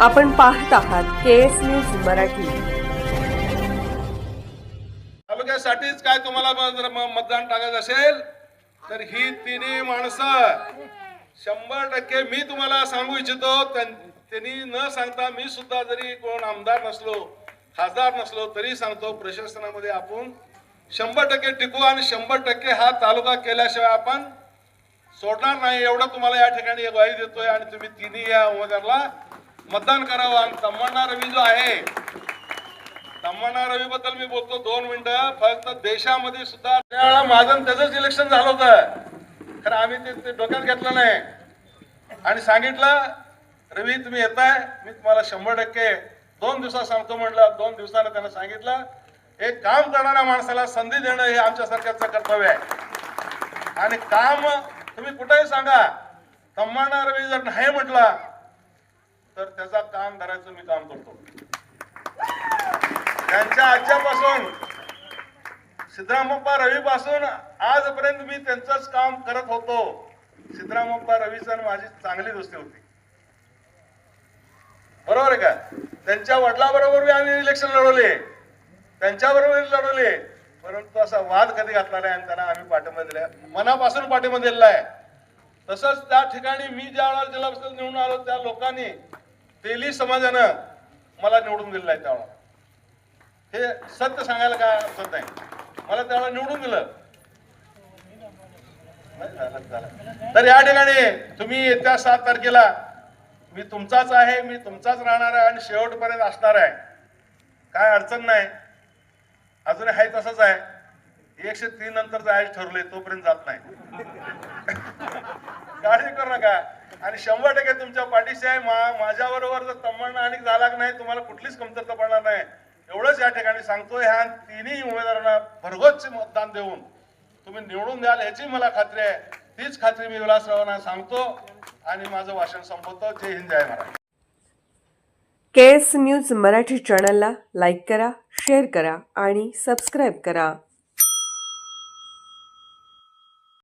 आपण पाहत आहात केएस न्यूज मराठी। तालुक्यासाठीच काय तुम्हाला जर मतदान टाकायचं असेल तर ही तिन्ही माणसं 100% मी तुम्हाला सांगू इच्छितो। त्यांनी न सांगता मी सुद्धा जरी कोण आमदार नसलो खासदार नसलो तरी सांगतो प्रशासनामध्ये आपण 100% टिकू आणि 100% हा तालुका केल्याशिवाय आपण सोडणार नाही एवढं तुम्हाला या ठिकाणी ग्वाही देतोय। आणि तुम्ही तिन्ही या उमेदवाराला मतदान करावं। आणि तमन्ना रवी जो आहे, तमन्ना रवी बद्दल मी बोलतो 2 मिनिटं फक्त। देशामध्ये सुद्धा त्यावेळेला माझं त्याचंच इलेक्शन झालं होतं, खरं आम्ही ते डोक्यात घेतलं नाही आणि सांगितलं रवी तुम्ही येताय, मी तुम्हाला 100% 2 दिवसात सांगतो म्हटलं। 2 दिवसानं त्यानं सांगितलं एक काम करणाऱ्या माणसाला संधी देणं हे आमच्या सरकारचं कर्तव्य आहे। आणि काम तुम्ही कुठेही सांगा, तमन्ना रवी जर नाही म्हटला तर त्याचा काम धरायचं मी काम करतो। त्यांच्या आजच्यापासून सिद्धरामप्पा रवी पासून आजपर्यंत मी त्यांचंच काम करत होतो। सिद्धरामप्पा रवीची आणि माझी चांगली दोस्ती होती, बरोबर आहे का? त्यांच्या वडिलांबरोबर आम्ही इलेक्शन लढवले, त्यांच्याबरोबर लढवले, परंतु असा वाद कधी घातला नाही आणि त्यांना आम्ही पाठिंबा दिला, मनापासून पाठिंबा दिलेला आहे। तसंच त्या ठिकाणी मी ज्या वेळेला जिल्हा परिषद निवडून आलो त्या लोकांनी तेली समाजानं मला निवडून दिलेलं आहे। त्यावेळेला हे सत्य सांगायला काय अर्थ नाही, मला त्यावेळेला निवडून दिलं। तर या ठिकाणी तुम्ही येत्या 7 तारखेला मी तुमचाच आहे, मी तुमचाच राहणार आहे आणि शेवटपर्यंत असणार आहे, काय अडचण नाही। अजून आहे तसंच आहे, 103 नंतर जायचं ठरवले तोपर्यंत जात नाही, काळजी करू नका। आणि 100% तुमच्या पाठीशी आहे। माझ्याबरोबर जर तमन्ना आणि झाला नाही तुम्हाला कुठलीच कमतरता पडणार नाही एवढंच या ठिकाणी सांगतो। ह्या तिन्ही उमेदवारांना भरघोस मतदान देऊन तुम्ही निवडून द्याल याची मला खात्री आहे। तीच खात्री मी विलासरावांना सांगतो आणि माझं भाषण संपवतो। जय हिंद, जय महाराष्ट्र। केएस न्यूज मराठी चॅनलला लाईक करा, शेअर करा आणि सबस्क्राईब करा।